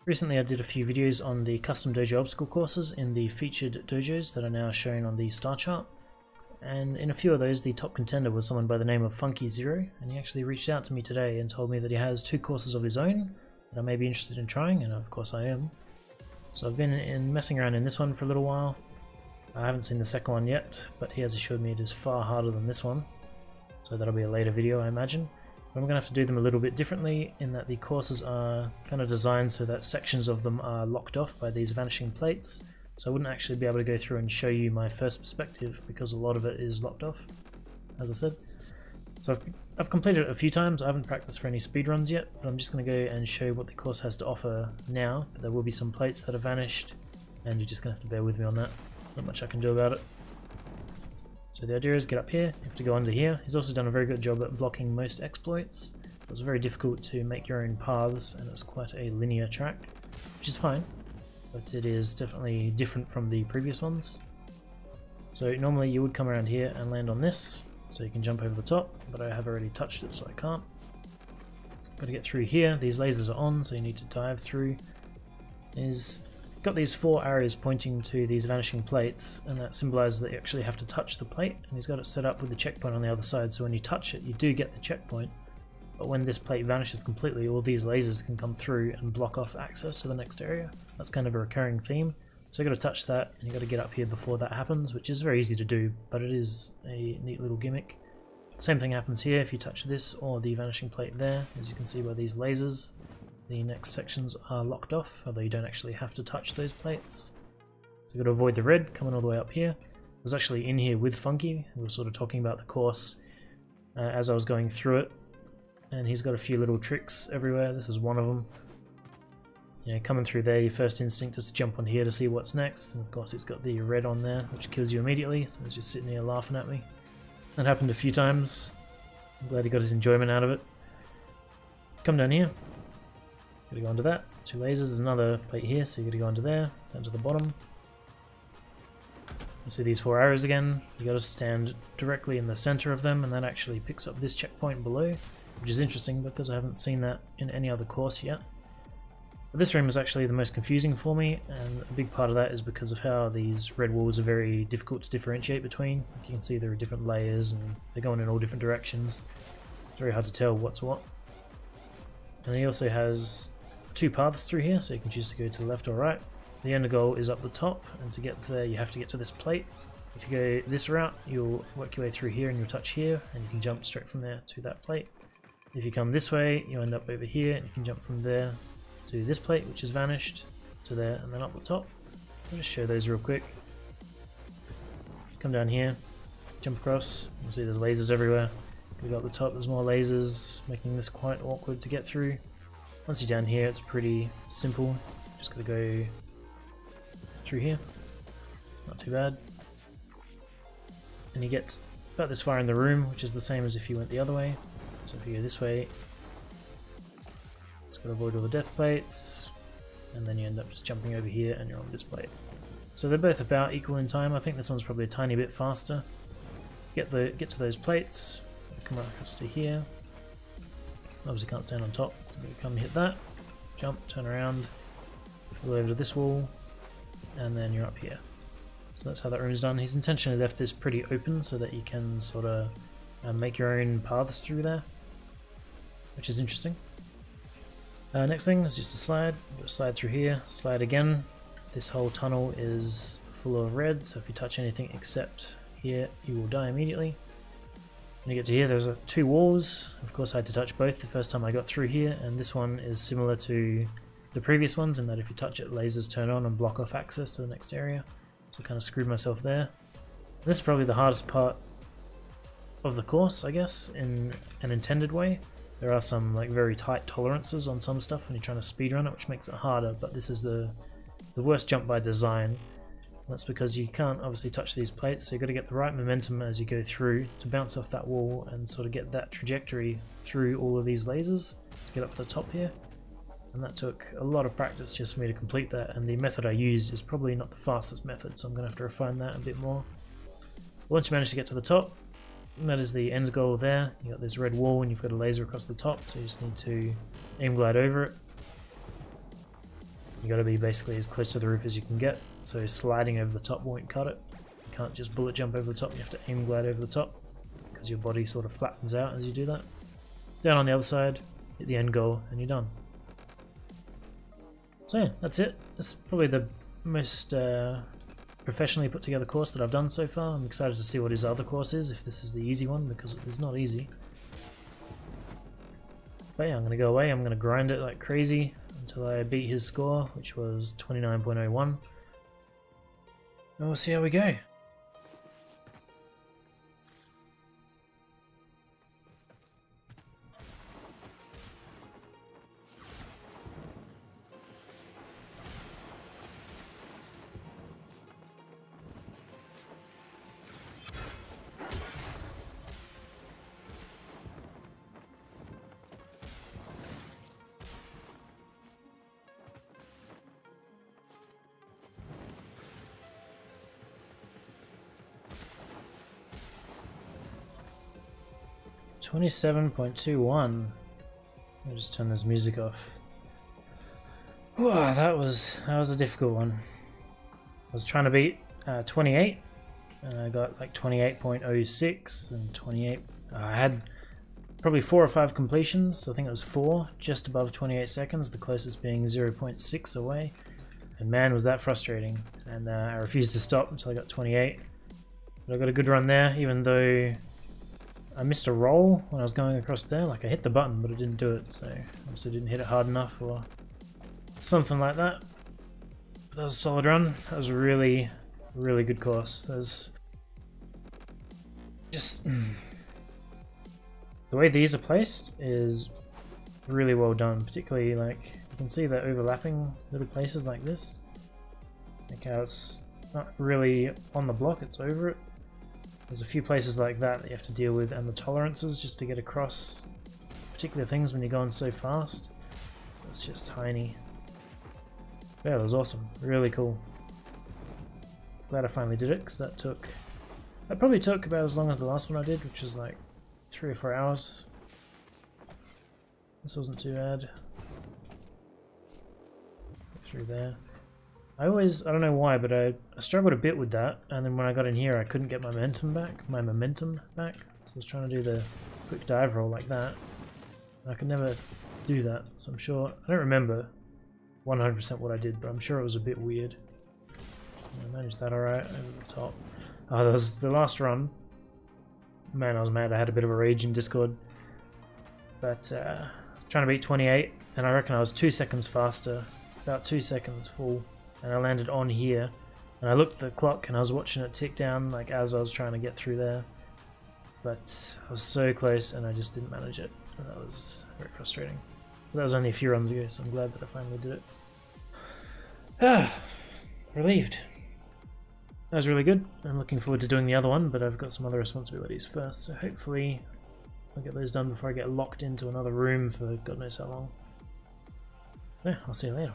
Recently I did a few videos on the custom dojo obstacle courses in the featured dojos that are now shown on the star chart, and in a few of those the top contender was someone by the name of Funki0, and he actually reached out to me today and told me that he has 2 courses of his own that I may be interested in trying, and of course I am. So I've been messing around in this one for a little while. I haven't seen the second one yet, but he has assured me it is far harder than this one, so that'll be a later video I imagine. But I'm going to have to do them a little bit differently in that the courses are kind of designed so that sections of them are locked off by these vanishing plates, so I wouldn't actually be able to go through and show you my first perspective because a lot of it is locked off, as I said. So I've completed it a few times. I haven't practiced for any speedruns yet, but I'm just going to go and show what the course has to offer now. There will be some plates that have vanished, and you're just going to have to bear with me on that. Not much I can do about it. So the idea is get up here, you have to go under here. He's also done a very good job at blocking most exploits. It was very difficult to make your own paths, and it's quite a linear track, which is fine, but it is definitely different from the previous ones. So normally you would come around here and land on this, so you can jump over the top, but I have already touched it so I can't. Got to get through here. These lasers are on, so you need to dive through. He's got these 4 arrows pointing to these vanishing plates, and that symbolizes that you actually have to touch the plate, and he's got it set up with the checkpoint on the other side, so when you touch it you do get the checkpoint, but when this plate vanishes completely all these lasers can come through and block off access to the next area. That's kind of a recurring theme, so you've got to touch that and you've got to get up here before that happens, which is very easy to do, but it is a neat little gimmick. Same thing happens here if you touch this or the vanishing plate there. As you can see by these lasers, the next sections are locked off, although you don't actually have to touch those plates. So you've got to avoid the red coming all the way up here. I was actually in here with Funky. We were sort of talking about the course as I was going through it, and he's got a few little tricks everywhere. This is one of them. You know, coming through there, your first instinct is to jump on here to see what's next, and of course it's got the red on there, which kills you immediately, so he's just sitting here laughing at me. That happened a few times. I'm glad he got his enjoyment out of it. Come down here. Gotta go under that. 2 lasers. There's another plate here, so you gotta go under there, down to the bottom. You see these 4 arrows again. You gotta stand directly in the center of them, and that actually picks up this checkpoint below, which is interesting because I haven't seen that in any other course yet. But this room is actually the most confusing for me, and a big part of that is because of how these red walls are very difficult to differentiate between. Like you can see there are different layers and they're going in all different directions. It's very hard to tell what's what. And he also has 2 paths through here, so you can choose to go to the left or right. The end goal is up the top, and to get there you have to get to this plate. If you go this route, you'll work your way through here and you'll touch here, and you can jump straight from there to that plate. If you come this way, you end up over here, and you can jump from there to this plate, which has vanished, to there, and then up the top. I'll just show those real quick. Come down here, jump across, you'll see there's lasers everywhere. We got the top, there's more lasers, making this quite awkward to get through. Once you're down here, it's pretty simple. Just gotta go through here. Not too bad. And you get about this far in the room, which is the same as if you went the other way. So if you go this way, just gotta avoid all the death plates, and then you end up just jumping over here and you're on this plate. So they're both about equal in time. I think this one's probably a tiny bit faster. Get to those plates, come right across to here. Obviously can't stand on top, so you come hit that, jump, turn around, go over to this wall, and then you're up here. So that's how that room is done. He's intentionally left this pretty open so that you can sort of make your own paths through there, which is interesting. Next thing is just a slide. You've got to slide through here, slide again. This whole tunnel is full of red, so if you touch anything except here, you will die immediately. When you get to here, there's 2 walls. Of course I had to touch both the first time I got through here, and this one is similar to the previous ones in that if you touch it, lasers turn on and block off access to the next area. So I kind of screwed myself there. And this is probably the hardest part of the course, I guess, in an intended way. There are some like very tight tolerances on some stuff when you're trying to speedrun it, which makes it harder, but this is the worst jump by design. That's because you can't obviously touch these plates, so you've got to get the right momentum as you go through to bounce off that wall and sort of get that trajectory through all of these lasers to get up to the top here. And that took a lot of practice just for me to complete that, and the method I used is probably not the fastest method, so I'm going to have to refine that a bit more. Once you manage to get to the top, that is the end goal there. You've got this red wall and you've got a laser across the top, so you just need to aim glide over it. You got to be basically as close to the roof as you can get, so sliding over the top won't cut it. You can't just bullet jump over the top, you have to aim glide over the top, because your body sort of flattens out as you do that. Down on the other side, hit the end goal, and you're done. So yeah, that's it. It's probably the most professionally put together course that I've done so far. I'm excited to see what his other course is, if this is the easy one, because it's not easy. But yeah, I'm going to go away, I'm going to grind it like crazy until I beat his score, which was 29.01. And we'll see how we go. $27.21. I'll just turn this music off. Wow, that was a difficult one. I was trying to beat 28, and I got like 28.06 and 28. I had probably 4 or 5 completions. I think it was 4, just above 28 seconds. The closest being 0.6 away. And man, was that frustrating. And I refused to stop until I got 28. But I got a good run there, even though I missed a roll when I was going across there. Like I hit the button, but I didn't do it, so obviously didn't hit it hard enough or something like that. But that was a solid run. That was a really, really good course. There's just the way these are placed is really well done. Particularly, like you can see the overlapping little places like this. Like how it's not really on the block; it's over it. There's a few places like that that you have to deal with, and the tolerances just to get across particular things when you're going so fast. It's just tiny. Yeah, that was awesome. Really cool. Glad I finally did it, because that probably took about as long as the last one I did, which was like 3 or 4 hours. This wasn't too bad. Get through there. I don't know why, but I struggled a bit with that, and then when I got in here I couldn't get my momentum back. So I was trying to do the quick dive roll like that, and I could never do that, so I'm sure, I don't remember 100% what I did, but I'm sure it was a bit weird. I managed that alright over the top. Oh, that was the last run. Man, I was mad. I had a bit of a rage in Discord, but trying to beat 28, and I reckon I was 2 seconds faster, about 2 seconds full. And I landed on here, and I looked at the clock and I was watching it tick down like as I was trying to get through there, but I was so close and I just didn't manage it, and that was very frustrating. But that was only a few runs ago, so I'm glad that I finally did it. Relieved. That was really good. I'm looking forward to doing the other one, but I've got some other responsibilities first, so hopefully I'll get those done before I get locked into another room for God knows how long. Yeah, I'll see you later.